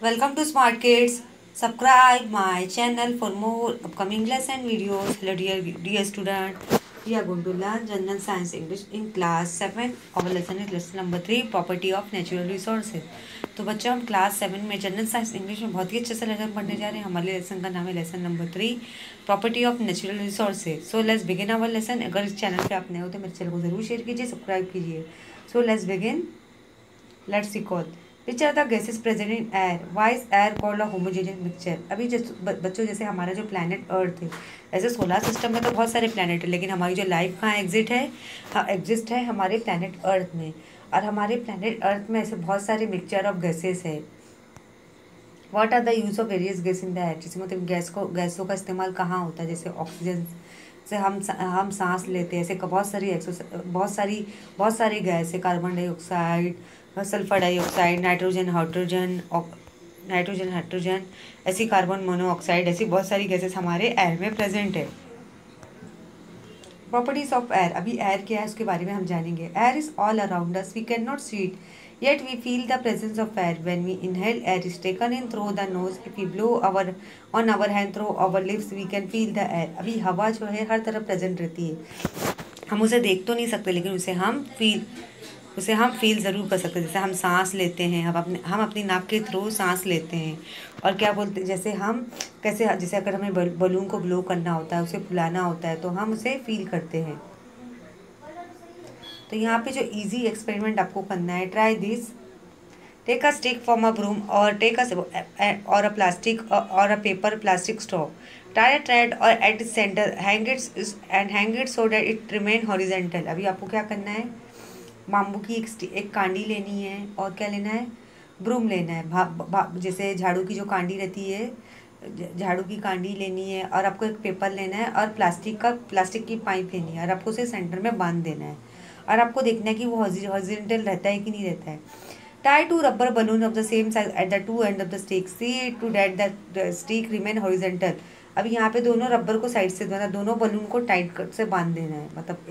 Welcome to Smart Kids. Subscribe my channel for more upcoming lesson videos. Hello dear student. We are going to learn General Science English in class 7. Our lesson is lesson number 3 Property of Natural Resources. तो बच्चों हम class 7 में general science English में बहुत ही अच्छे से lesson पढ़ने जा रहे हैं। हमारे लेसन का नाम है lesson number 3 property of natural resources. So let's begin our lesson. अगर इस चैनल पे आप नए हो तो मेरे चैनल को जरूर शेयर कीजिए, सब्सक्राइब कीजिए। So let's begin. Let's recall which are the gases present in air, why is air called a homogeneous mixture. अभी बच्चों जैसे हमारा जो प्लैनेट अर्थ है, ऐसे सोलर सिस्टम में तो बहुत सारे प्लैनेट है, लेकिन हमारी जो लाइफ कहाँ एग्जिस्ट है हमारे प्लैनेट अर्थ में। और हमारे प्लैनेट अर्थ में ऐसे बहुत सारे मिक्सचर ऑफ गैसेस है। What are the use of various gas in the air, जैसे मतलब गैसों का इस्तेमाल कहाँ होता है, जैसे ऑक्सीजन से हम सांस लेते हैं। ऐसे बहुत सारी गैस है, carbon dioxide, sulphur dioxide, nitrogen, ऐसी कार्बन मोनोऑक्साइड, ऐसी बहुत सारी गैसेस हमारे एयर में प्रेजेंट है। प्रॉपर्टीज ऑफ एयर, अभी एयर क्या है उसके बारे में हम जानेंगे। Air is all around us, we can not see it yet we feel the presence of air. When we inhale, air is taken in through the nose. If we blow on our hand through our lips, we can feel the air. अभी हवा जो है हर तरफ present रहती है, हम उसे देख तो नहीं सकते, लेकिन उसे हम फील ज़रूर कर सकते हैं। जैसे हम सांस लेते हैं, हम अपनी नाक के थ्रू सांस लेते हैं। और क्या बोलते हैं, जैसे अगर हमें बलून को ब्लो करना होता है, उसे फुलाना होता है, तो हम उसे फील करते हैं। तो यहाँ पे जो इजी एक्सपेरिमेंट आपको करना है, try this. Take a stick from a broom और टेक अ प्लास्टिक और a paper plastic straw, tie a thread और at its centre, hang it so that it remain horizontal. अभी आपको क्या करना है, बाम्बू की एक कांडी लेनी है, और क्या लेना है, ब्रूम लेना है। जैसे झाड़ू की जो कांडी रहती है, झाड़ू की कांडी लेनी है, और आपको एक पेपर लेना है, और प्लास्टिक की पाइप लेनी है, और आपको उसे सेंटर में बांध देना है। और आपको देखना है कि वो हॉरिजॉन्टल रहता है कि नहीं रहता है। Tie two rubber balloon of the same size at the two end of the stick, see to that the stick remain horizontal. अब यहाँ पे दोनों रबर को साइड से दोनों बलून को टाइट से बांध देना है, मतलब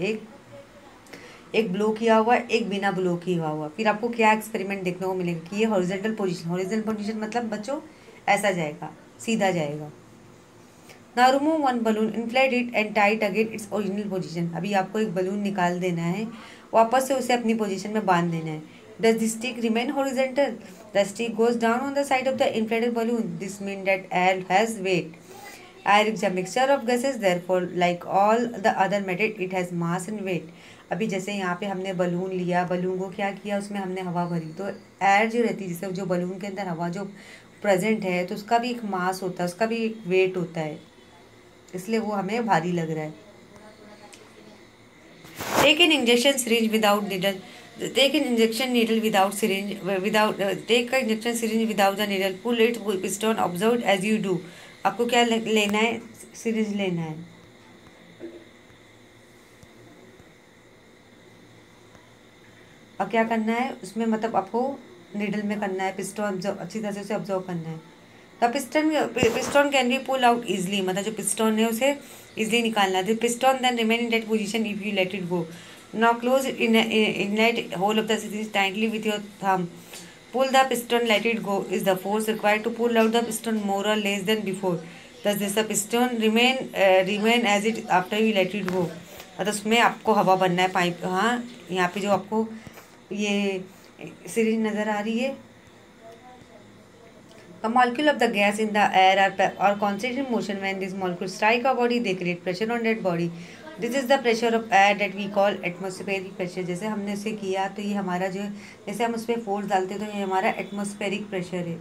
एक ब्लो किया हुआ, एक बिना ब्लो किया हुआ। फिर आपको क्या एक्सपेरिमेंट देखने को मिलेगा कि ये हॉरिजॉन्टल पोजीशन मतलब बच्चों ऐसा जाएगा, सीधा जाएगा। Now remove one balloon, inflate it and tight again its original position. अभी आपको एक बलून निकाल देना है, वापस से उसे अपनी पोजीशन में बांध देना है। Does the stick remain horizontal, the stick goes down on the side of the inflated balloon, this mean that air has weight. Air is a mixture of gases, therefore like all the other matter it has mass and weight. अभी जैसे यहाँ पे हमने balloon लिया, balloon को क्या किया, उसमें हमने हवा भरी, तो एयर जो रहती है, जैसे जो बलून के अंदर हवा जो प्रेजेंट है, तो उसका भी एक मास होता है, उसका भी एक वेट होता है, इसलिए वो हमें भारी लग रहा है। Take an injection syringe without needle, take an injection needle without syringe take injection syringe without the needle, pull it piston, observe as you do. आपको क्या लेना है, सिरिंज लेना है, और क्या करना है उसमें, मतलब आपको नीडल में करना है, पिस्टन अच्छी तरह से ऑब्जर्व करना है। The piston can be pull out easily, मतलब जो पिस्टन है उसे इजली निकालना है। The piston then remain in that position if you let it go. Now close inlet hole of the syringe tightly with your thumb, pull the piston, let it go is the force required to pull out the piston more or less than before. Thus this the piston remain as it after you let it go। मतलब उसमें आपको हवा भरना है pipe. हाँ, यहाँ पे जो आपको ये सिरिंज नज़र आ रही है, the molecule of the gas in the air are constant in motion. When these molecules strike a body, they create pressure on that body. This is the pressure of air that we call atmospheric pressure. जैसे हमने इसे किया तो ये हमारा जो, जैसे हम उस पर फोर्स डालते हैं तो ये हमारा एटमॉस्फेरिक प्रेशर है।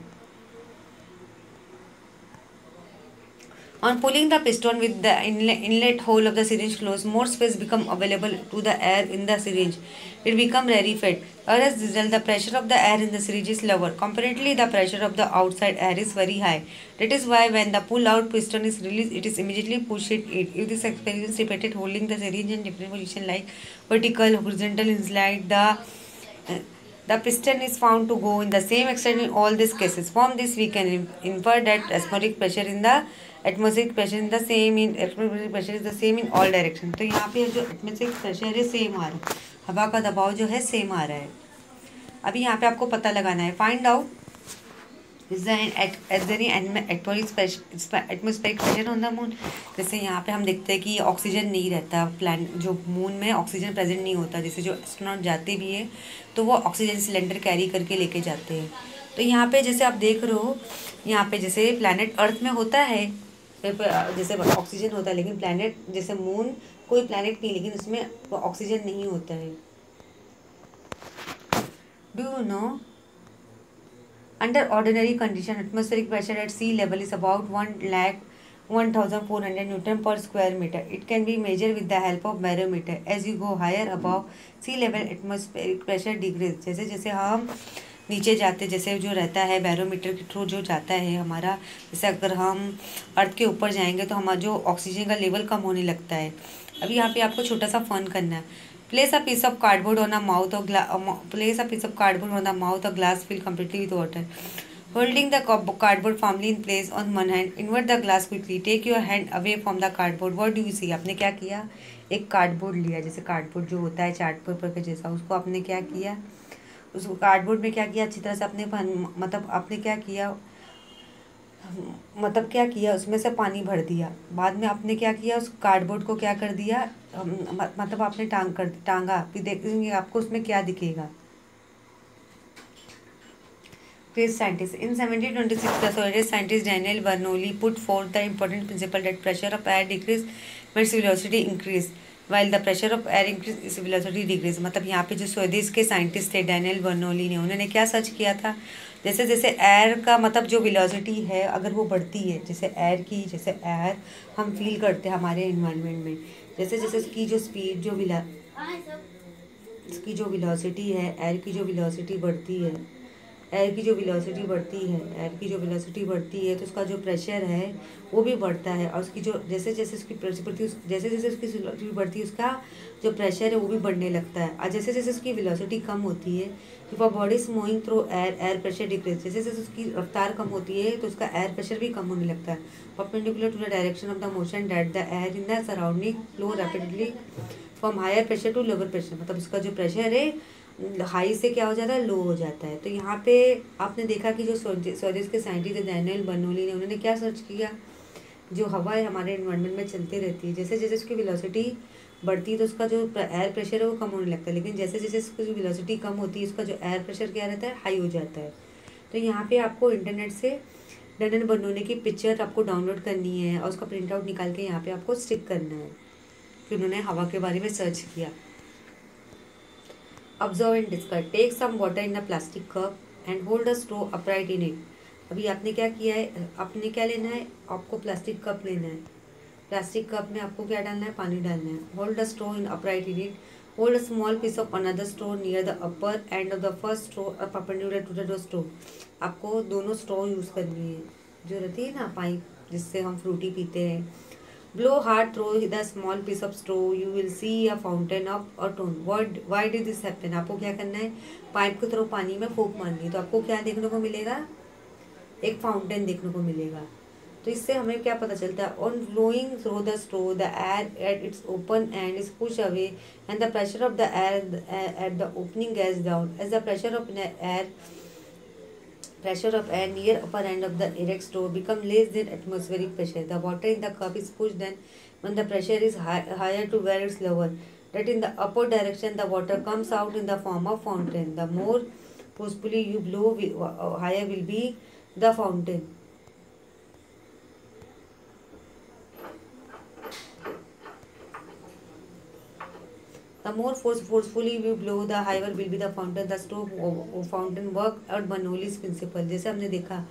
On pulling the piston with the inlet hole of the syringe closed, more space become available to the air in the syringe. It become rarefied. As a result, the pressure of the air in the syringe is lower. Comparatively, the pressure of the outside air is very high. That is why when the pull-out piston is released, it is immediately pushed it. If this experience repeated, holding the syringe in different position like vertical, horizontal, inside the piston is found to go in the same extent in all these cases. From this, we can infer that atmospheric pressure is the same in all direction. तो यहाँ पे जो atmospheric pressure है same आ रहा है, हवा का दबाव जो है सेम आ रहा है। अभी यहाँ पे आपको पता लगाना है, find out Is there any atmospheric pressure on the moon? जैसे यहाँ पे हम देखते हैं कि ऑक्सीजन नहीं रहता, प्लान जो मून में ऑक्सीजन प्रेजेंट नहीं होता। जैसे जो एस्ट्रोनॉट जाते भी है तो वो ऑक्सीजन सिलेंडर कैरी करके लेके जाते हैं। तो यहाँ पे जैसे आप देख रहे हो, यहाँ पे जैसे प्लैनेट अर्थ में होता है जैसे ऑक्सीजन होता है, लेकिन प्लैनेट जैसे मून कोई प्लैनेट नहीं, लेकिन उसमें ऑक्सीजन नहीं होता है। Do you know under ordinary condition, atmospheric pressure at sea level is about 1,1400 Newton per square meter. It can be measured with the help of barometer. As you go higher above sea level, atmospheric pressure decrease. जैसे जैसे हम नीचे जाते, जैसे जो रहता है barometer के थ्रू जो जाता है हमारा, जैसे अगर हम अर्थ के ऊपर जाएंगे तो हमारा जो ऑक्सीजन का लेवल कम होने लगता है। अभी यहाँ पे आपको छोटा सा फन करना है। Place a piece of cardboard on a mouth or glass filled completely with water. Holding the cardboard firmly in place on one hand, invert the glass quickly. Take your hand away from the cardboard. What do you see? आपने क्या किया? एक cardboard लिया, जैसे cardboard जो होता है chart paper के जैसा, उसको आपने क्या किया, उसको कार्डबोर्ड में क्या किया, अच्छी तरह से आपने आपने क्या किया, उसमें से पानी भर दिया। बाद में आपने क्या किया, उस कार्डबोर्ड को क्या कर दिया, आपने टांगा, फिर देखेंगे आपको उसमें क्या दिखेगा। Great scientist. In 1726, the Swedish scientist Daniel Bernoulli put forth the important principle that pressure of air decrease when its velocity increase, while the pressure of air increase its velocity decrease. मतलब यहाँ पे जो Swedish के scientist थे Daniel Bernoulli ने, उन्होंने क्या search किया था, जैसे जैसे एयर का जो वेलोसिटी है अगर वो बढ़ती है, जैसे एयर हम फील करते हैं हमारे इन्वायरमेंट में, जैसे जैसे उसकी जो स्पीड इसकी जो वेलोसिटी है, एयर की जो वेलोसिटी बढ़ती है, एयर की जो वेलोसिटी बढ़ती है तो उसका जो प्रेशर है वो भी बढ़ता है, और उसकी जो जैसे जैसे उसकी वेलोसिटी बढ़ती है उसका जो प्रेशर है वो भी बढ़ने लगता है। और जैसे जैसे उसकी वेलोसिटी कम होती है, if a body is moving through air pressure decrease, जैसे जैसे उसकी रफ्तार कम होती है तो उसका एयर प्रेशर भी कम होने लगता है। Perpendicular to the direction of the motion that the air in the surrounding flow rapidly from higher pressure to lower pressure, मतलब उसका जो प्रेशर है हाई से क्या हो जाता है, लो हो जाता है। तो यहाँ पे आपने देखा कि जो स्वदेश के साइंटिस्ट डैनियल बर्नौली ने, उन्होंने क्या सर्च किया, जो हवा है हमारे एनवायरनमेंट में चलती रहती है, जैसे जैसे उसकी वेलोसिटी बढ़ती है तो उसका जो एयर प्रेशर है वो कम होने लगता है, लेकिन जैसे जैसे उसकी जो वेलोसिटी कम होती है उसका जो एयर प्रेशर क्या रहता है, हाई हो जाता है। तो यहाँ पे आपको इंटरनेट से डैनियल बर्नौली की पिक्चर आपको डाउनलोड करनी है और उसका प्रिंट आउट निकाल के यहाँ पे आपको स्टिक करना है कि उन्होंने हवा के बारे में सर्च किया। Observe and discard. Take some water in a plastic cup and hold a straw upright in it. अभी आपने क्या किया है, आपने क्या लेना है, आपको प्लास्टिक कप लेना है, प्लास्टिक कप में आपको क्या डालना है, पानी डालना है। Hold the straw in upright in it, hold a small piece of another straw near the upper end of the first straw perpendicular to the straw. आपको दोनों स्ट्रॉ यूज़ करनी है, जो रहती है ना पाइप जिससे हम फ्रूटी पीते हैं। Blow hard through the small piece of straw. You will see a fountain of a tone. Why did this happen? आपको क्या करना है, पाइप के थ्रू पानी में फूंक मारनी है, तो आपको क्या देखने को मिलेगा, एक फाउंटेन देखने को मिलेगा। तो इससे हमें क्या पता चलता है, on blowing through the straw the air at its open end is push away and the pressure of the air at the opening goes down as the pressure of air near upper end of the erect straw become less than atmospheric pressure. The water in the cup is pushed then when the pressure is higher to where it's lower. That in the upward direction the water comes out in the form of fountain. The more forcefully you blow, higher will be the fountain. The more forcefully we blow, the higher will be the fountain. The straw fountain work out Bernoulli's principle. जैसे हमने देखा,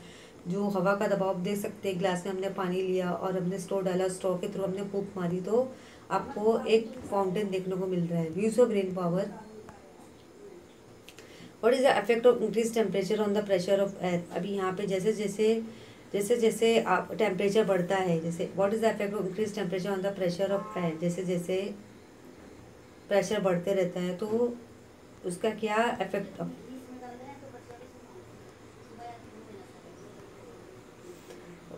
जो हवा का दबाव देख सकते हैं, ग्लास में हमने पानी लिया और हमने स्ट्रॉ डाला, स्ट्रॉ के थ्रू हमने फूंक मारी तो आपको एक फाउंटेन देखने को मिल रहा है। Use of brain power. What is the effect of increase temperature on the pressure of air. अभी यहाँ पे जैसे जैसे आप टेम्परेचर बढ़ता है, जैसे what is the effect of increase temperature on the pressure of air, जैसे जैसे प्रेशर बढ़ते रहता है तो उसका क्या effect.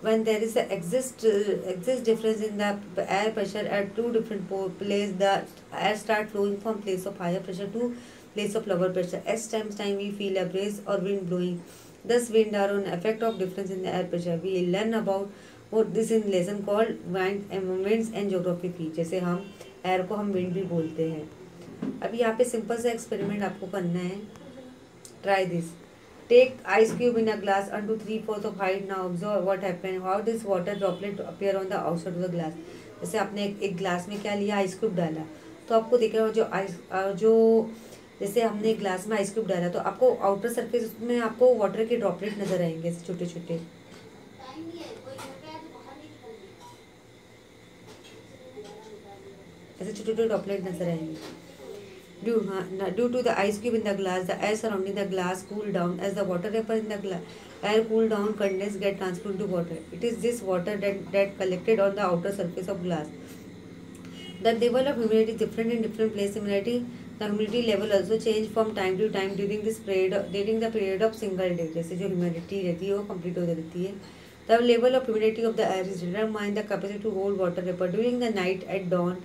When there is a exist difference in the air pressure at two different places, the air start flowing from place of higher pressure to place of lower pressure. As time we feel a breeze or wind blowing Thus, wind are an effect of difference in the air pressure. We learn about this in lesson called winds and geography. जैसे हम air को हम wind भी बोलते हैं। अब यहाँ पे सिंपल सा एक्सपेरिमेंट आपको करना है। Try this. Take ice cube in a glass unto 3/4 of height. Now observe what happened. How this water droplet appear on the outside of the glass. जैसे आपने एक ग्लास में क्या लिया, आइस क्यूब डाला, तो आपको दिख रहा है जो जैसे हमने ग्लास में आइस क्यूब डाला तो आपको आउटर सरफेस में आपको वाटर के ड्रॉपलेट नजर आएंगे, ऐसे छोटे छोटे, ऐसे छोटे छोटे ड्रॉपलेट नजर आएंगे। Due to the ice cube in the glass, the air surrounding the glass cool down. As the water vapor in the air cool down, condense get transferred into water. It is this water that collected on the outer surface of glass. The level of humidity is different in different places. Similarly, the humidity level also change from time to time during the period of single day. जैसे जो humidity रहती है वो complete हो जाती है. The level of humidity of the air is determined the capacity to hold water vapor during the night at dawn.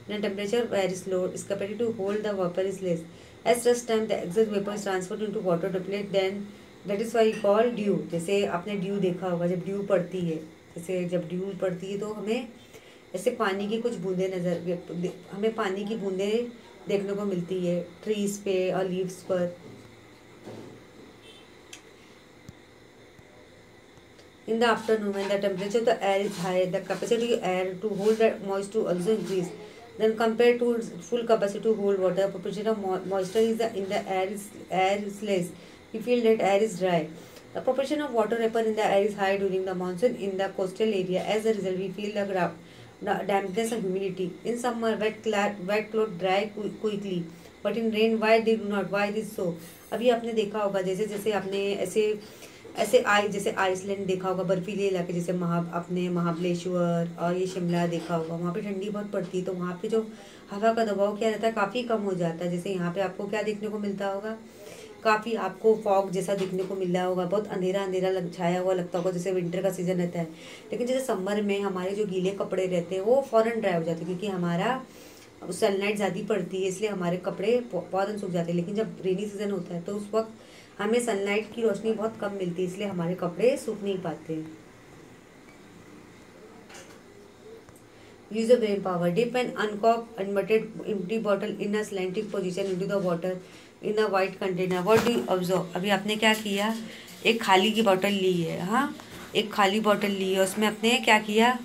The temperature very low, its capacity to hold the vapor is less. As such time the excess vapor is transferred into water droplet, then that is why we call dew. जैसे आपने dew देखा होगा, जब dew पड़ती है, जैसे जब dew पड़ती है तो हमें ऐसे पानी की कुछ बूंदें हमें पानी की बूंदें देखने को मिलती है ट्रीज पे और लीव्स पर। In the afternoon, when the temperature of the air is high, the capacity of air to hold the moisture also increase. Then compared to full capacity to hold water, proportion of moisture in the air is less. We feel that air is dry. The proportion of water vapor in the air is high during the monsoon in the coastal area. As a result, we feel the dampness and humidity. In summer, wet clothes dry quickly, but in rain, why they do not? Why this so? अभी आपने देखा होगा, जैसे जैसे आपने जैसे Iceland देखा होगा, बर्फीले इलाके, जैसे अपने महाबलेश्वर और ये शिमला देखा होगा, वहाँ पे ठंडी बहुत पड़ती है तो वहाँ पे जो हवा का दबाव क्या रहता है, काफ़ी कम हो जाता है। जैसे यहाँ पे आपको क्या देखने को मिलता होगा, काफ़ी आपको फॉग जैसा दिखने को मिल रहा होगा, बहुत अंधेरा अंधेरा छाया हुआ लगता होगा, जैसे विंटर का सीजन रहता है। लेकिन जैसे समर में हमारे जो गीले कपड़े रहते हैं वो फ़ौरन ड्राई हो जाते हैं, क्योंकि हमारा सनलाइट ज़्यादा पड़ती है, इसलिए हमारे कपड़े फ़ौरन सूख जाते हैं। लेकिन जब रेनी सीजन होता है तो उस वक्त हमें सनलाइट की रोशनी बहुत कम मिलती है, इसलिए हमारे कपड़े सूख नहीं पाते। Use a brain power. Dip and uncork inverted empty bottle in a slanting position into the water in a white container. What do you observe? अभी आपने क्या किया, एक खाली की बॉटल ली है, हाँ, एक खाली बॉटल ली है, उसमें आपने क्या किया,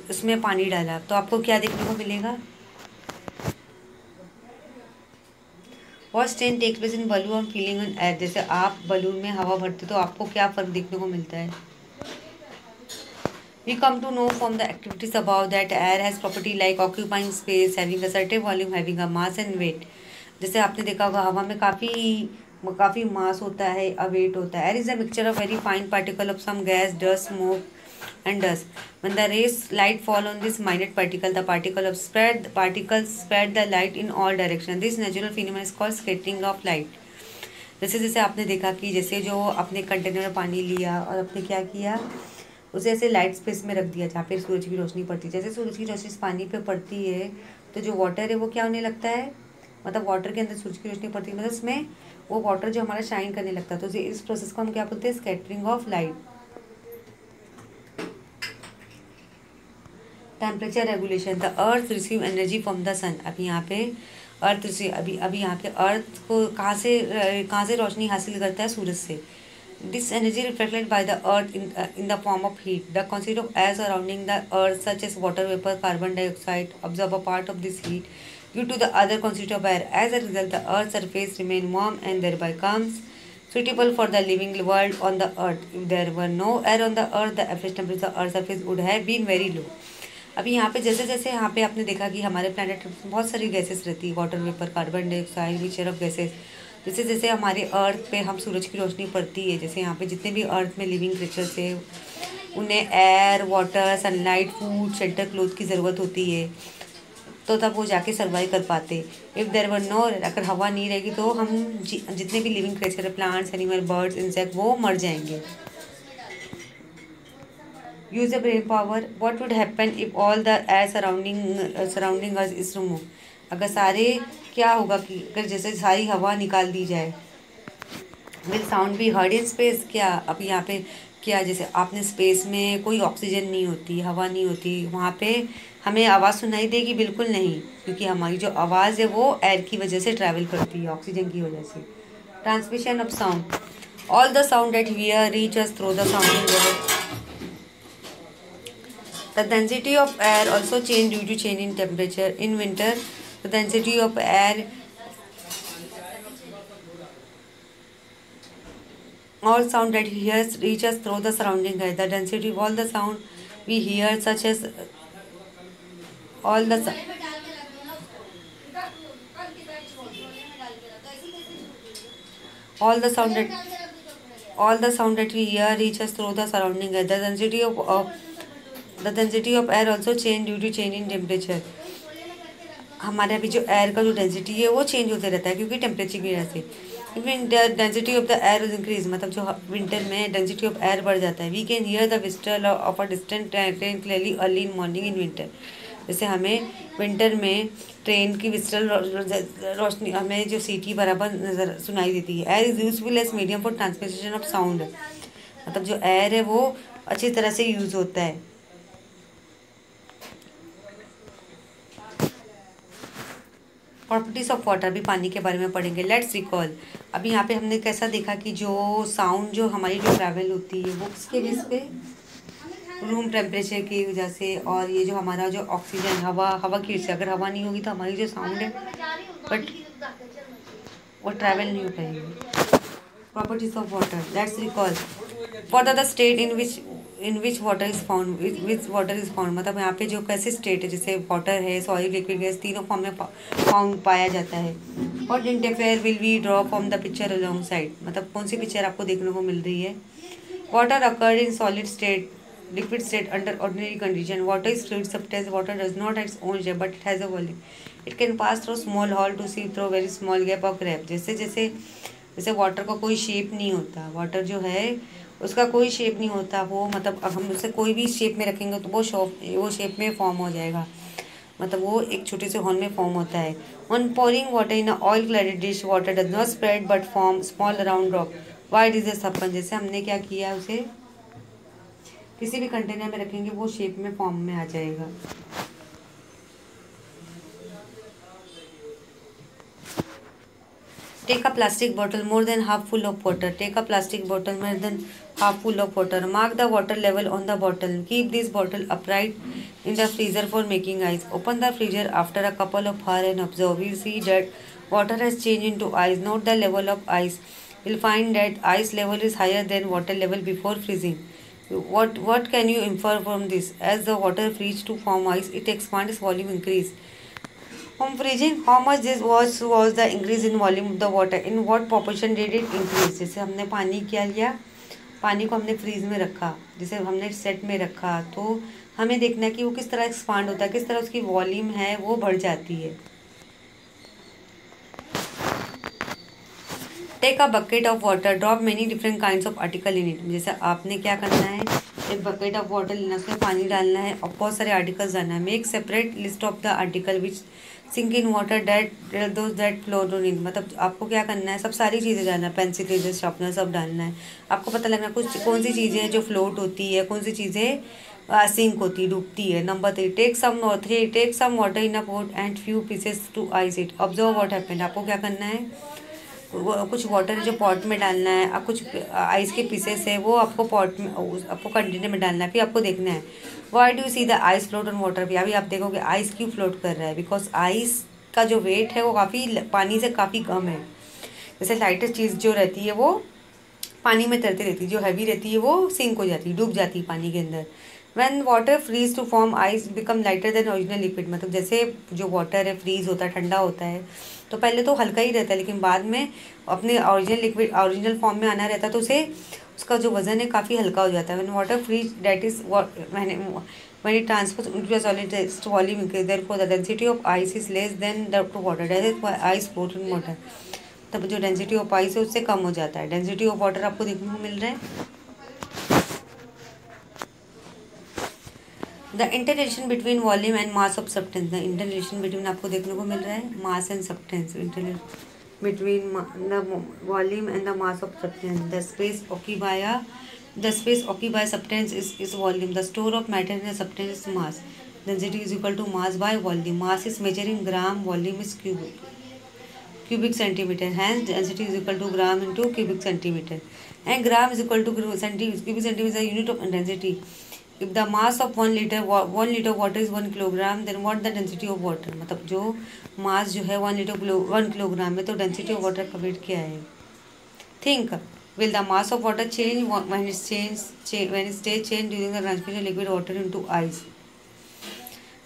उसमें पानी डाला, तो आपको क्या देखने को मिलेगा? What change takes place in balloon feeling on air. जैसे आप बलून में हवा भरते तो आपको क्या फ़र्क देखने को मिलता है? We come to know from the activities about that air has property like occupying space, having a certain volume, having a mass and weight. जैसे आपने देखा होगा हवा में काफ़ी मास होता है और वेट होता है। Air is a mixture of very fine particle of some gas, dust, smoke and dust. When the rays light fall on this minute particle, the particles spread the light in all directions. This natural phenomenon is called scattering of light. जैसे जैसे आपने देखा कि जैसे जो अपने container में पानी लिया और आपने क्या किया, उसे ऐसे लाइट स्पेस में रख दिया जहाँ पे सूरज की रोशनी पड़ती है। जैसे सूरज की रोशनी इस पानी पे पड़ती है तो जो वाटर है वो क्या होने लगता है, मतलब वाटर के अंदर सूरज की रोशनी पड़ती है, मतलब इसमें वो वाटर जो हमारा शाइन करने लगता है। तो इस प्रोसेस को हम क्या बोलते हैं, scattering of light. Temperature regulation. The earth receive energy from the sun. अभी यहाँ पे अर्थ से अभी यहाँ पे अर्थ को कहाँ से रोशनी हासिल करता है, सूरज से। This energy reflected by the earth in the form of heat. The concept of air surrounding the earth such as water vapour, carbon dioxide observe a part of this heat due to the other concept of air. As a result the earth surface remain warm and thereby comes suitable for the living world on the earth. If there were no air on the earth, the average temperature of the earth surface would have been very low. अभी यहाँ पे जैसे जैसे यहाँ पे आपने देखा कि हमारे प्लैनेट में बहुत सारी गैसेस रहती है, water vapour, carbon dioxide, mixture of gases. जैसे जैसे हमारे अर्थ पे हम सूरज की रोशनी पड़ती है, जैसे यहाँ पे जितने भी अर्थ में लिविंग क्रिएचर्स है उन्हें air, water, sunlight, food, shelter, cloth की ज़रूरत होती है, तो तब वो जाके सर्वाइव कर पाते। इफ़ देयर वर नो, अगर हवा नहीं रहेगी तो हम जितने भी लिविंग क्रिएचर है, प्लांट्स, एनिमल, बर्ड्स, इंसेक्ट, वो मर जाएंगे। Use a brain power. What would happen if all the air surrounding us is remove. अगर क्या होगा कि अगर जैसे सारी हवा निकाल दी जाए, will sound be heard in space? क्या अब यहाँ पे क्या, जैसे आपने स्पेस में कोई ऑक्सीजन नहीं होती, हवा नहीं होती, वहाँ पे हमें आवाज़ सुनाई देगी? बिल्कुल नहीं, क्योंकि हमारी जो आवाज़ है वो एयर की वजह से ट्रैवल करती है, ऑक्सीजन की वजह से। Transmission of sound, all the sound that we are reach us through the sounding. The density of air also change due to change in temperature. In winter, the density of air, all sound that we hear reaches through the surrounding air. The density of all the sound we hear, such as all the all the sound that all the sound that we hear reaches through the surrounding air. The density of air also change due to change in temperature. हमारे अभी जो air का जो density है वो change होते रहता है क्योंकि टेम्परेचर की वजह से। Even the density of the air is increase, मतलब जो विंटर में डेंसिटी ऑफ एयर बढ़ जाता है। We can hear the whistle of a distant train clearly early in morning in winter. जैसे हमें विंटर में ट्रेन की विस्टल रोशनी, हमें जो सीटी बराबर नजर सुनाई देती है। Air is useful as medium for transmission of sound, मतलब जो एयर है वो अच्छी तरह से यूज होता है। प्रॉपर्टीज ऑफ वाटर, भी पानी के बारे में पढ़ेंगे। लेट्स रिकॉल, अभी यहाँ पे हमने कैसा देखा कि जो साउंड जो हमारी जो ट्रैवल होती है वो किसके बेस पे, रूम टेम्परेचर की वजह से। और ये जो हमारा जो ऑक्सीजन, हवा की वजह से, अगर हवा नहीं होगी तो हमारी जो साउंड है बट वो ट्रैवल नहीं हो पाएगी। Properties of water, let's recall. What are the state in which water is found, which water is found, मतलब यहाँ पे जो कैसे स्टेट है, जैसे वाटर है, सॉइल, लिक्विड, गैस, तीनों फॉर्म में फाउंड पाया जाता है। What interfere will we draw from the picture along side, मतलब कौन सी पिक्चर आपको देखने को मिल रही है। Water occur in solid state, liquid state under ordinary condition. Water is fluid substance. Water does not have its own shape, but it has a volume. It can pass through small hole to see through very small gap or gap. जैसे जैसे जैसे water का कोई shape नहीं होता, water जो है उसका कोई शेप नहीं होता, वो मतलब अब हम उसे कोई भी शेप में रखेंगे तो वो शेप में फॉर्म हो जाएगा, मतलब वो एक छोटे से हॉल में फॉर्म होता है। On pouring water in oil cladded dish, water does not spread but form small round drop. Why does this happen, जैसे हमने क्या किया, उसे किसी भी कंटेनर में रखेंगे वो शेप में फॉर्म में आ जाएगा। Take a plastic bottle more than half full of water, take a plastic bottle more than half full of water, mark the water level on the bottle, keep this bottle upright in the freezer for making ice, open the freezer after a couple of hours and observe, we see that water has changed into ice, note the level of ice, we'll find that ice level is higher than water level before freezing. What can you infer from this? As the water freezes to form ice, it expands, volume increase. From freezing, how much this was the increase in volume of the water? In what proportion did it increase? जैसे हमने पानी क्या लिया, पानी को हमने freeze में रखा, जैसे हमने सेट में रखा, तो हमें देखना है कि वो किस तरह एक्सपांड होता है, किस तरह उसकी वॉल्यूम है वो बढ़ जाती है। Take a bucket of water, drop many different kinds of article in it, जैसे आपने क्या करना है, एक बकेट ऑफ वाटर लेना, उसमें पानी डालना है और बहुत सारे आर्टिकल्स डालना है। Make separate list of the article which sink in water that float on it, मतलब आपको क्या करना है, सब सारी चीज़ें डालना है, पेंसिल, इरेजर, शार्पनर सब डालना है। आपको पता लगना कुछ कौन सी चीज़ें जो फ्लोट होती है, कौन सी चीज़ें सिंक होती, डूबती है। Number 3, take some water in a pot and few pieces to ice it, observe what happened, आपको क्या करना है, कुछ वाटर जो पॉट में डालना है, अब कुछ आइस के पीसेस है वो आपको पॉट में, आपको कंटेनर में डालना है, फिर आपको देखना है why do you see the ice float on water. भी अभी आप देखोगे आइस क्यों फ्लोट कर रहा है, बिकॉज आइस का जो वेट है वो काफ़ी पानी से काफ़ी कम है। जैसे लाइटेस्ट चीज़ जो रहती है वो पानी में तैरती रहती है, जो हैवी रहती है वो सिंक हो जाती है, डूब जाती है पानी के अंदर। When water freeze to form ice become lighter than original liquid, मतलब जैसे जो वाटर है फ्रीज होता है, ठंडा होता है, तो पहले तो हल्का ही रहता है, लेकिन बाद में अपने ओरिजिनल फॉर्म में आना रहता है तो उसे उसका जो वजन है काफ़ी हल्का हो जाता है। When water freeze that is when it transfers into a solid volume increase, therefore the density of ice is less than the to water, that is why ice floats in water, तब जो density of ice है उससे कम हो जाता है। Density of water आपको देखने को मिल रहा है। The interrelation between volume and mass of substance, the interrelation between आपको देखने को मिल रहा है mass and substance, between the volume and the mass of substance. The space occupied by substance is volume. The store of matter in a substance is mass. Density is equal to mass by volume. Mass is measured in gram, volume is cubic centimeter. Hence, density is equal to gram into cubic centimeter. And gram is equal to cubic centimeter is a unit of density. If the mass of 1 liter water is 1 kilogram, then what the density of water? मतलब जो मास जो है 1 kilogram में, तो density of water का wait क्या है? Think, will the mass of water change when it stays changed during the transmission of liquid water into ice?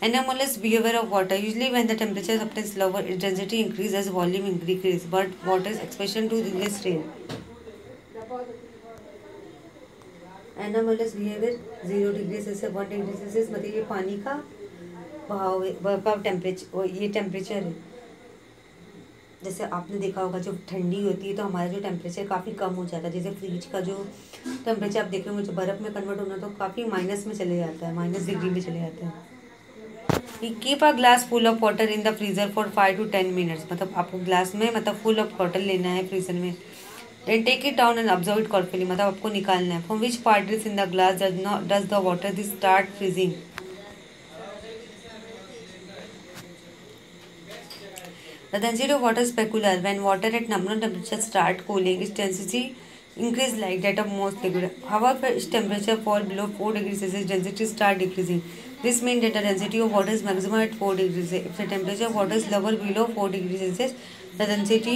Anomalous behavior of water. Usually when the temperature substance lower, its density increases as volume increases, but water's expansion to this rate. Anomalous behavior 0 degree Celsius 1 degree Celsius, मतलब ये पानी का बहाव का temperature, ये temperature है. जैसे आपने देखा होगा जब ठंडी होती है तो हमारा जो टेम्परेचर काफ़ी कम हो जाता है. जैसे फ्रिज का जो टेम्परेचर आप देख रहे हो, जो बर्फ़ में कन्वर्ट होना तो काफ़ी माइनस में चले जाता है, माइनस डिग्री में चले जाता है. Keep a glass full of water in the freezer for 5 to 10 minutes. मतलब आपको ग्लास में मतलब फुल ऑफ वाटर लेना है फ्रीजर में. Then take it down and observe it carefully. मतलब आपको निकालना है. From which particles in the glass does the water this start freezing. The density of water is peculiar. When water at nominal temperature start cooling, its density increase like that of most liquid. However, its temperature fall below 4 degrees Celsius, density start decreasing. This means that the density of water is maximum at 4 degrees. If the temperature of water is lower below 4 degrees Celsius, the density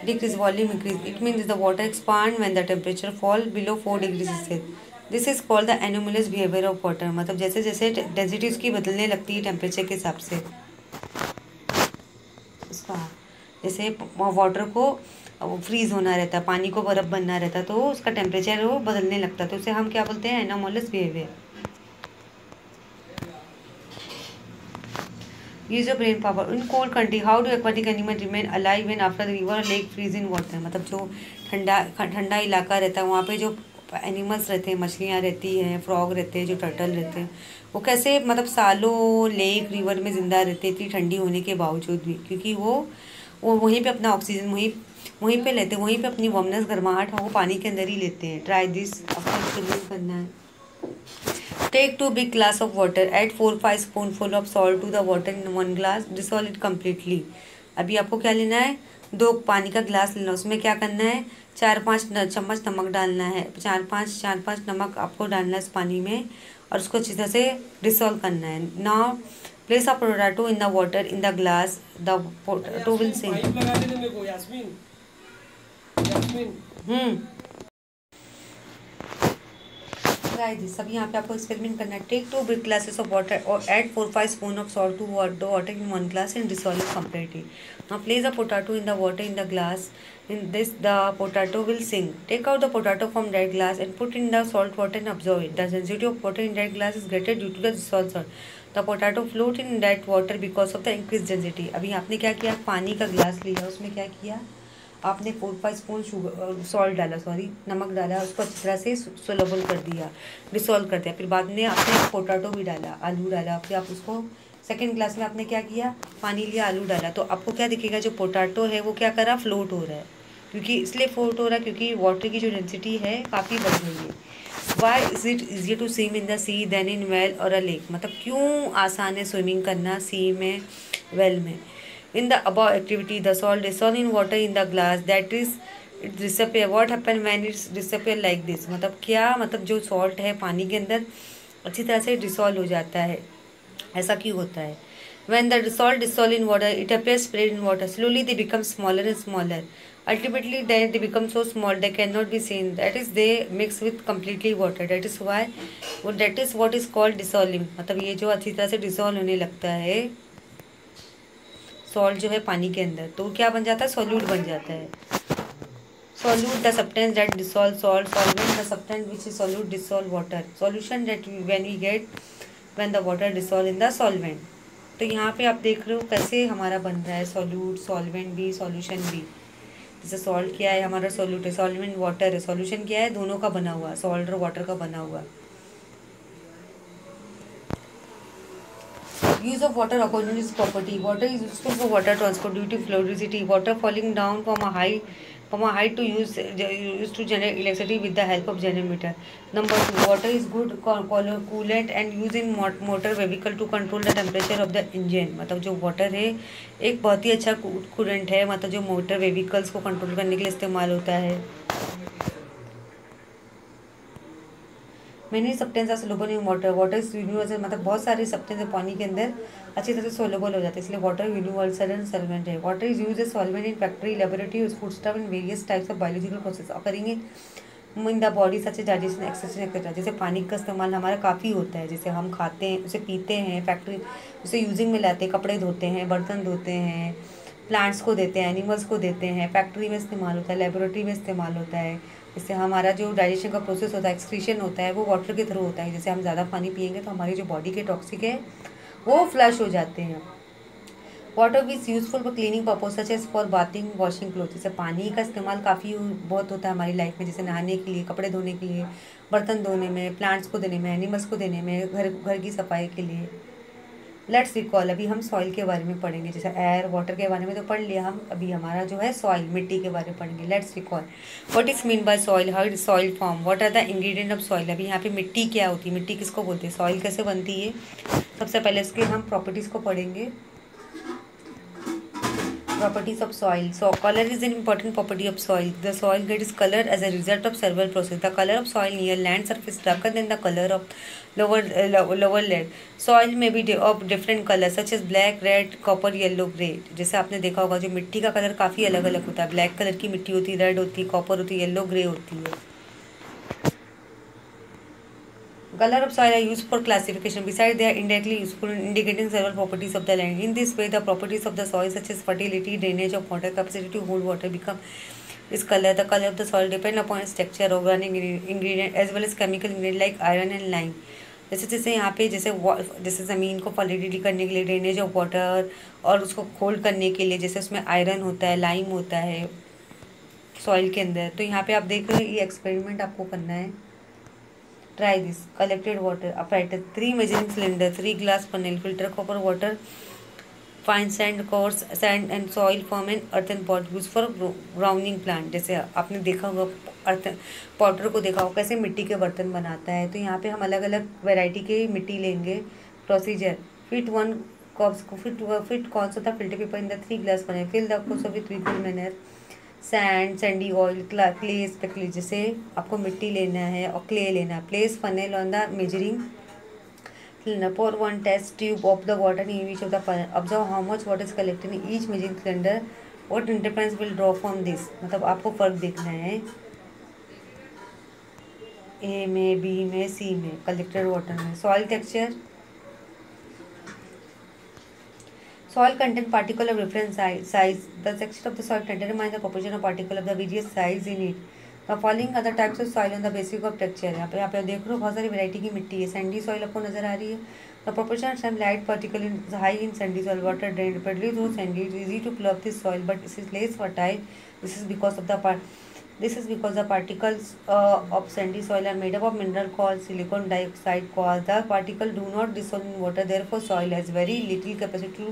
decrease, volume increase. It means the water expand when the temperature fall below 4 degrees Celsius. This is called the anomalous behavior of water. मतलब जैसे जैसे density उसकी बदलने लगती है temperature के हिसाब से. उसका जैसे वाटर को फ्रीज होना रहता है, पानी को बर्फ़ बनना रहता है, तो उसका टेम्परेचर वो बदलने लगता है, तो उसे हम क्या बोलते हैं? Anomalous behaviour. Use your brain power. In cold country how do aquatic animal remain alive when after the river और लेक फ्रीज इन वाटर. मतलब जो ठंडा इलाका रहता है वहाँ पे जो एनिमल्स रहते हैं, मछलियाँ रहती हैं, फ्रॉग रहते हैं, जो टर्टल रहते हैं, वो कैसे मतलब सालों लेक रिवर में ज़िंदा रहते हैं इतनी ठंडी होने के बावजूद भी, क्योंकि वो वहीं पे अपना ऑक्सीजन वहीं पे लेते हैं, वहीं पे अपनी वार्मनेस गर्माहट वो पानी के अंदर ही लेते हैं. Try this. आपको एक्सपेरिमेंट करना है. Take 2 big glass of water. Add 4-5 spoonful of salt to the water in 1 glass. Dissolve it completely. अभी आपको क्या लेना है? 2 पानी का ग्लास लेना. उसमें क्या करना है? 4-5 चम्मच नमक डालना है. 4-5 नमक आपको डालना है इस पानी में और उसको अच्छी तरह से डिसॉल्व करना है. Now place a potato in the water in the glass. The potato will sink. Try this. अभी यहाँ पे आपको एक्सपेरिमेंट करना है. Take 2 big glasses of water और add 4-5 spoon of salt to water in 1 glass and dissolve it completely. Now place the potato in the water in the glass. In this the potato will sink. Take out the potato from that glass and put in the salt water and absorb it. The density of water in that glass is greater due to the dissolved salt. The potato float in that water because of the increased density. अभी आपने क्या किया? पानी का glass लिया, उसमें क्या किया? आपने 4-5 स्पून नमक डाला, उसको अच्छी तरह से सोलबल कर दिया, डिसॉल्व कर दिया. फिर बाद में आपने पोटैटो भी डाला, आलू डाला. फिर आप उसको सेकंड ग्लास में आपने क्या किया? पानी लिया, आलू डाला. तो आपको क्या दिखेगा? जो पोटैटो है वो क्या कर रहा? फ्लोट हो रहा है. क्योंकि इसलिए फ्लोट हो रहा है क्योंकि वाटर की जो डेंसिटी है काफ़ी बढ़ गई है. Why is it easier to swim in the sea than in well और अ लेक. मतलब क्यों आसान है स्विमिंग करना सी में, वेल में. In the above activity, the salt dissolve in water in the glass. That is, it disappear. What happen when it's disappear like this? मतलब क्या? मतलब जो salt है पानी के अंदर अच्छी तरह से डिसॉल्व हो जाता है. ऐसा क्यों होता है? When the salt dissolve in water, it appears spread in water. Slowly they become smaller and smaller. Ultimately, they become so small they cannot be seen. That is, they mix with completely water. That is why, that is what is called dissolving. मतलब ये जो अच्छी तरह से dissolve होने लगता है salt जो है पानी के अंदर, तो क्या बन जाता है? सॉल्यूट बन जाता है. Solute the substance that dissolve salt. Solvent the substance which is solute dissolve water. Solution that when we get when the water dissolve in the solvent. तो यहाँ पे आप देख रहे हो कैसे हमारा बन रहा है सॉल्यूट, सॉल्वेंट भी, सॉल्यूशन भी. जैसे सॉल्ट क्या है? हमारा सॉल्यूट है. सॉल्वेंट वाटर है. सॉल्यूशन क्या है? दोनों का बना हुआ, सॉल्ट और वाटर का बना हुआ. Use of water according to property, water is useful for water transport due to fluidity, water falling down from a height to use to generate electricity with the help of generator. Number 2, water is good coolant and used in motor vehicle to control the temperature of the engine. मतलब जो water है एक बहुत ही अच्छा coolant है, मतलब जो motor vehicles को कंट्रोल करने के लिए इस्तेमाल होता है। Many substance are soluble in water, water is universal, मतलब बहुत सारे सब्सटेंस पानी के अंदर अच्छी तरह से सोलुबल हो जाते हैं, इसलिए वाटर यूनिवर्सल एंड सॉल्वेंट है। Water is use as solvent in factory, laboratory, food stuff in various types of biological process occurring in the body such as digestion excretion etcetera. जैसे पानी का इस्तेमाल हमारा काफ़ी होता है, जैसे हम खाते हैं, उसे पीते हैं, फैक्ट्री उसे यूजिंग में लाते हैं, कपड़े धोते हैं, बर्तन धोते हैं, प्लांट्स को देते हैं, एनिमल्स को देते हैं, फैक्ट्री में इस्तेमाल होता है, लेबोरेटरी में इस्तेमाल होता है। इससे हमारा जो डाइजेशन का प्रोसेस होता है, एक्सक्रीशन होता है, वो वाटर के थ्रू होता है। जैसे हम ज़्यादा पानी पियेंगे तो हमारी जो बॉडी के टॉक्सिक है वो फ्लश हो जाते हैं। Water is useful for cleaning purpose such as for bathing, washing cloth. जैसे पानी का इस्तेमाल काफ़ी बहुत होता है हमारी लाइफ में, जैसे नहाने के लिए, कपड़े धोने के लिए, बर्तन धोने में, प्लांट्स को देने में, एनिमल्स को देने में, घर की सफाई के लिए। लेट्स रिकॉल, अभी हम सॉइल के बारे में पढ़ेंगे। जैसे एयर वाटर के बारे में तो पढ़ लिया हम, अभी हमारा जो है सॉइल मिट्टी के बारे में पढ़ेंगे। Let's recall what is mean by soil, how is soil form, what are the ingredient of soil. अभी यहाँ पे मिट्टी क्या होती है, मिट्टी किसको बोलते हैं, सॉइल कैसे बनती है, सबसे पहले इसके हम प्रॉपर्टीज़ को पढ़ेंगे। Properties of soil. So color is an important property of soil. The soil gets color as a result of several processes. The color of soil near land surface darker than the color of lower layer. Soil may be of different colors such as black, red, copper, yellow, grey. जैसे आपने देखा होगा जो मिट्टी का colour काफ़ी अलग अलग होता है। ब्लैक कलर की मिट्टी होती है, रेड होती है, कॉपर होती है, येलो, ग्रे होती है। Color of soil are used for classification. Besides, they are indirectly useful in indicating several properties of the land. In this way, the properties of the soil, such as fertility, drainage of water, capacity to hold water, become its color. The color of the soil depend upon its texture, organic ingredient, as well as chemical ingredient like iron and lime. जैसे जैसे यहाँ पे जैसे ज़मीन को fertility करने के लिए, ड्रेनेज ऑफ वाटर और उसको होल्ड करने के लिए, जैसे उसमें आयरन होता है, लाइम होता है सॉइल के अंदर। तो यहाँ पे आप देख रहे हो, ये एक्सपेरिमेंट आपको करना है। Try this. Collected water apparatus, 3 measuring cylinder, 3 glass funnel, filter copper water, fine sand, coarse sand and soil form an earthen pot used for growing plant. जैसे आपने देखा होगा अर्थ पॉटर को देखा होगा कैसे मिट्टी के बर्तन बनाता है। तो यहाँ पे हम अलग अलग वैरायटी के मिट्टी लेंगे। Procedure, fit one cups fit cons of the filter paper in the 3 glass funnel, fill the course of with equal manner, sand, Sandy oil, clay specular. जैसे आपको मिट्टी लेना है और क्ले लेना है। Place funnel on the measuring cylinder, pour one test tube of the water in each of the funnel, observe how much water is collected in each measuring cylinder, what interference will draw from this। मतलब आपको फर्क देखना है ए में, B में, सी में, collected water में। Soil texture, soil contain particle of different size. The texture of the soil determines the proportion of particle of the various size in it. The following are the types of soil on the basis of texture। यहाँ पे देख लो बहुत सारी variety की मिट्टी है। Sandy soil आपको नजर आ रही है। The proportion of some light particle is high in sandy soil. Water drained rapidly through sandy. It is easy to plough this soil, but it is less fertile. This is because the particles of sandy soil are made up of mineral called silicon dioxide quartz. The particles do not dissolve in water, therefore soil has very little capacity to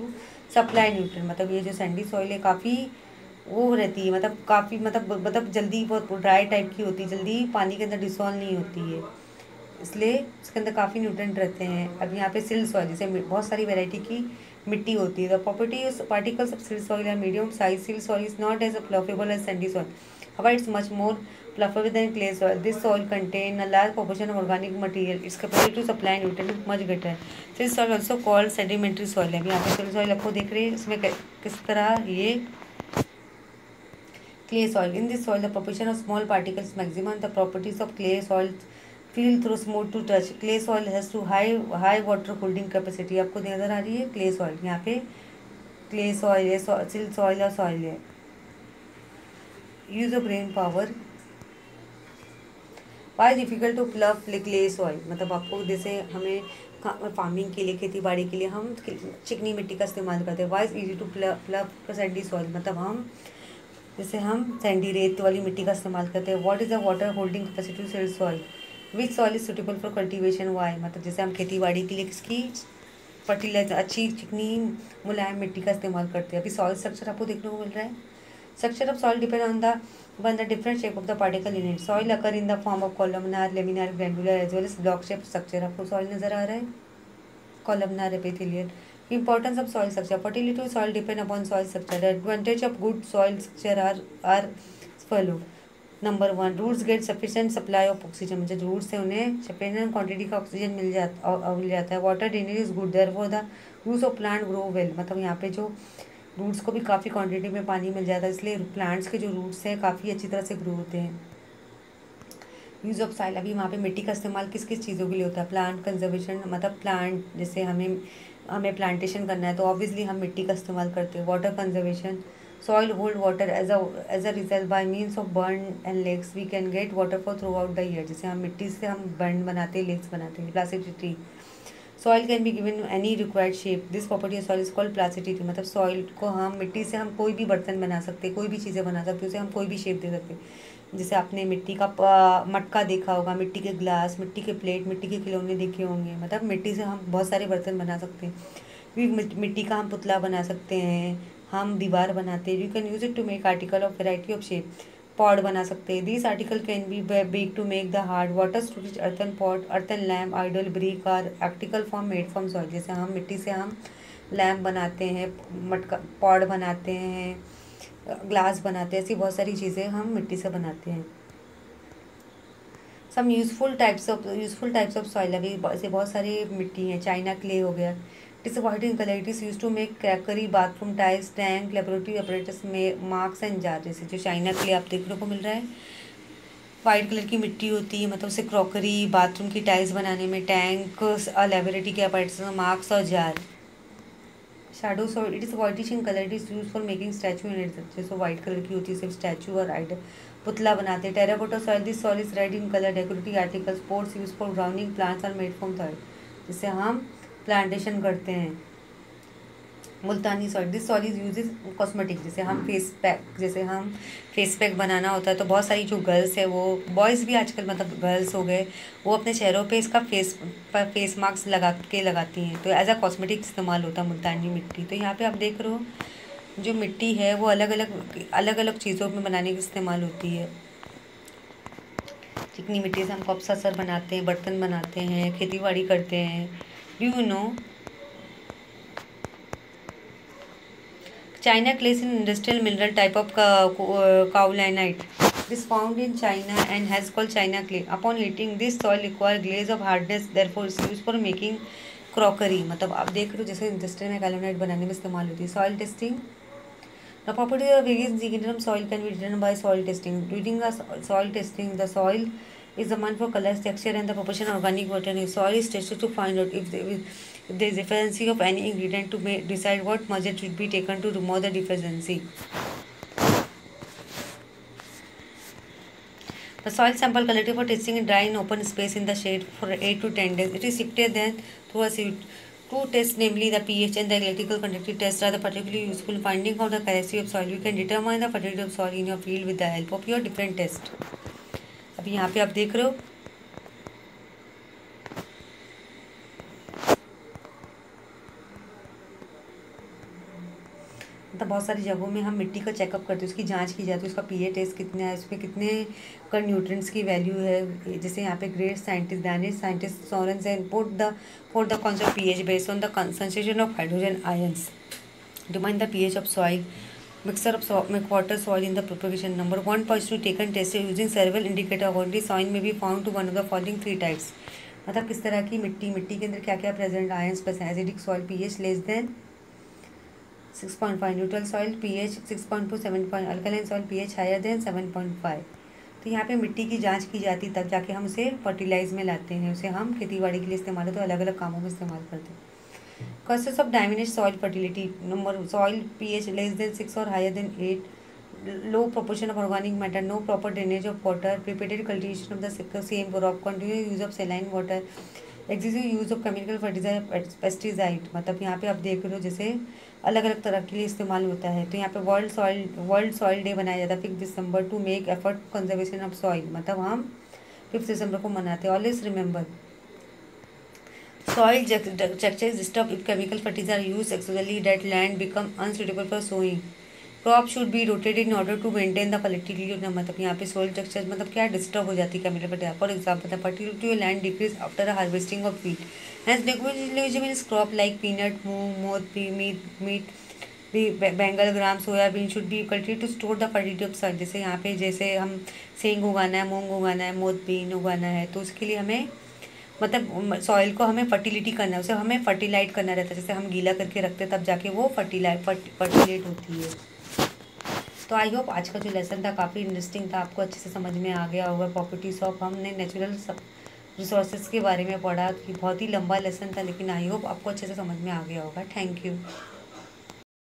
supply nutrient। मतलब ये जो Sandy soil है काफ़ी वो रहती है, मतलब काफ़ी मतलब जल्दी बहुत ड्राई टाइप की होती है, जल्दी पानी के अंदर डिसॉल्व नहीं होती है, इसलिए इसके अंदर काफ़ी न्यूट्रेंट रहते हैं। अब यहाँ पे सिल्ट सॉइल, जैसे बहुत सारी वैरायटी की मिट्टी होती है। The property particles of silt soil are medium size. Silt soil is not as fluffable as sandy soil, however it's much more fluffier than clay soil. This soil contain a large proportion of organic material. Its capacity to supply nutrients is much greater. Silt soil also called sedimentary soil है। अभी यहाँ पे silt soil आपको देख रहे हैं, इसमें किस तरह ये clay soil. In this soil the proportion of small particles maximum. The properties of clay soil feel through smooth to touch. Clay soil has to high water holding capacity। आपको नजर आ रही है clay soil, यहाँ पे clay soil है, silt soil और soil है। Use of brain power, why difficult to plough clay soil. मतलब आपको जैसे हमें फार्मिंग के लिए, खेती बाड़ी के लिए हम चिकनी मिट्टी का इस्तेमाल करते हैं। Why is easy to plough sandy soil, मतलब हम सैंडी रेत वाली मिट्टी का इस्तेमाल करते हैं। What is the water holding capacity to silt soil, which soil is suitable for cultivation, why. मतलब जैसे हम खेती बाड़ी के लिए किसकी फर्टिलाइजर, अच्छी चिकनी मुलायम मिट्टी का इस्तेमाल करते हैं। अभी सॉइल स्ट्रक्चर आपको देखने को मिल रहा है। Structure of soil depend on the different shape of the particle in it. Soil occur in the form of columnar, laminar, granular as well as block shape structure. आपको सॉइल नजर आ रहा है, columnar, epithelial. Importance of soil structure. Fertility of soil depend upon soil structure. The advantage of good soil structure are followed. Number 1, roots get sufficient supply of oxygen. जब roots से उन्हें sufficient quantity का oxygen मिल जाता है। Water drainage is good, therefore the roots of plant grow well. मतलब यहाँ पे जो रूट्स को भी काफ़ी क्वांटिटी में पानी मिल जाता है, इसलिए प्लांट्स के जो रूट्स हैं काफ़ी अच्छी तरह से ग्रो होते हैं। यूज़ ऑफ सॉइल, अभी वहाँ पे मिट्टी का इस्तेमाल किस किस चीज़ों के लिए होता है। प्लांट कंजर्वेशन, मतलब प्लांट जैसे हमें प्लांटेशन करना है तो ऑब्वियसली हम मिट्टी का इस्तेमाल करते हैं। Water conservation, soil hold water as a result by means of burn and lakes we can get water for throughout the year. जैसे हम मिट्टी से हम बर्न बनाते हैं, लेक्स बनाते हैं। Plasticity, soil can be given any required shape. This property of soil is called plasticity. मतलब सॉइल को हम मिट्टी से हम कोई भी बर्तन बना सकते हैं, कोई भी चीज़ें बना सकते हैं, उसे हम कोई भी शेप दे सकते हैं। जैसे आपने मिट्टी का मटका देखा होगा, मिट्टी के ग्लास, मिट्टी के प्लेट, मिट्टी के खिलौने देखे होंगे। मतलब मिट्टी से हम बहुत सारे बर्तन बना सकते हैं। मिट्टी का हम पुतला बना सकते हैं, हम दीवार बनाते हैं। You can use it to make article of variety of shape. Pot बना सकते हैं। This article can be bake to make the hard water storage, earthen pot, earthen lamp, idol, brick or article form made from soil. जैसे हम मिट्टी से हम lamp बनाते हैं, मटका पॉट बनाते हैं, ग्लास बनाते हैं, ऐसी बहुत सारी चीज़ें हम मिट्टी से बनाते हैं। Some useful types of soil, अभी ऐसे बहुत सारी मिट्टी हैं। चाइना क्ले हो गया, it is white in colour, it is use to make crockery, bathroom tiles, tank, laboratory apparatus में मार्क्स एंड जार। जैसे जो चाइना क्ले आप देखने को मिल रहा है, वाइट कलर की मिट्टी होती है, मतलब उसे क्रॉकरी, बाथरूम की टाइल्स बनाने में, टैंक, लेबोरेटरी के अपरेटस में मार्क्स और jar. Shadow soil, it is whitish in colour, it is use for making statue in it. जैसे वाइट कलर की होती है, सिर्फ स्टैचू और आइडल, पुतला बनाते हैं। Terracotta soil, this soil is red in colour, decorative articles, pots use for grounding, plants are made from soil. जिससे हम प्लांटेशन करते हैं। Multani soil, this soil is use is cosmetic. जैसे हम फेस पैक बनाना होता है तो बहुत सारी जो गर्ल्स है, वो बॉयज़ भी आजकल, मतलब गर्ल्स हो गए, वो अपने चेहरों पे इसका फेस मास्क लगाती हैं, तो एज अ कॉस्मेटिक इस्तेमाल होता है मुल्तानी मिट्टी। तो यहाँ पे आप देख रहे हो जो मिट्टी है वो अलग अलग चीज़ों में बनाने की इस्तेमाल होती है। चिकनी मिट्टी से हम कप सर बनाते हैं, बर्तन बनाते हैं, खेती बाड़ी करते हैं। Do you know China clay is an industrial mineral type of kaolinite. It is found in China and has called China clay. Upon heating, this soil requires glaze of hardness, therefore it's used for making crockery. मतलब आप देख रहे हो जैसे industry में कालोनाइट बनाने में इस्तेमाल होती है। Soil testing, the properties of various ingredients of soil can be determined by soil testing. During the soil testing, the soil is the one for color, texture, and the proportion of organic matter in soil is tested to find out if there is deficiency of any ingredient to decide what measure should be taken to remove the deficiency. The soil sample collected for testing in dry and open space in the shade for 8 to 10 days. It is sifted then through a sieve. Two tests, namely the pH and the electrical conductivity test, are the particularly useful in finding out the chemistry of soil. You can determine the fertility of soil in your field with the help of your different tests. अभी यहाँ पे आप देख रहे हो मतलब बहुत सारी जगहों में हम मिट्टी का चेकअप करते हैं, उसकी जांच की जाती है, उसका पीएच टेस्ट कितना है, उसमें कितने का न्यूट्रिएंट्स की वैल्यू है। जैसे यहाँ पे great scientist Danish scientist Sorensen and for the concept pH based on the concentration of hydrogen ions determine the pH of soil mixture of water soil in the propagation. Number 1 positive taken test using several indicator quantity soil may be found to one of the following 3 types. मतलब किस तरह की मिट्टी के अंदर क्या क्या present ions plus acidic soil pH less than 6.5, neutral soil pH 6.2, 7, alkaline soil pH higher than 7.5। तो यहाँ पे मिट्टी की जांच की जाती तब जाके हम उसे फर्टिलाइज में लाते हैं, उसे हम खेती बाड़ी के लिए इस्तेमाल होते हैं, तो अलग अलग कामों में इस्तेमाल करते हैं। Causes of diminished soil fertility. Number soil pH less than 6 or higher than 8, low proportion of organic matter, no proper drainage of water, repeated cultivation of the same crop, continuous use of saline water, excessive use of chemical fertilizer, pesticide। मतलब यहाँ पे आप देख रहे हो जैसे अलग अलग तरह के लिए इस्तेमाल होता है। तो यहाँ पे वर्ल्ड सॉइल डे बनाया जाता है 5 December to make effort conservation of soil. मतलब हम 5 दिसंबर को मनाते हैं। Always remember Soil structure is disturbed if chemical fertilizers are used excessively that land become unsuitable for sowing. Crop should be rotated in order to maintain the fertility of the मतलब यहाँ पे soil structure मतलब क्या disturb हो जाती है chemical fertiliser for example the fertility of land decrease after harvesting of wheat hence negligible crop like peanut moong moth meat Bengal gram soybean should be cultivated to store the fertility of soil. जैसे यहाँ पे जैसे हम सेंग उगाना है, मूंग उगाना है, मोठ बीन उगाना है, तो उसके लिए हमें मतलब सॉइल को हमें फर्टिलिटी करना है, उसे हमें फर्टिलाइट करना रहता है। जैसे हम गीला करके रखते हैं तब जाके वो फर्टिलेट होती है। तो आई होप आज का जो लेसन था काफ़ी इंटरेस्टिंग था, आपको अच्छे से समझ में आ गया होगा। प्रॉपर्टीज ऑफ हमने नेचुरल रिसोर्सेज के बारे में पढ़ा कि बहुत ही लंबा लेसन था, लेकिन आई होप आपको अच्छे से समझ में आ गया होगा। Thank you.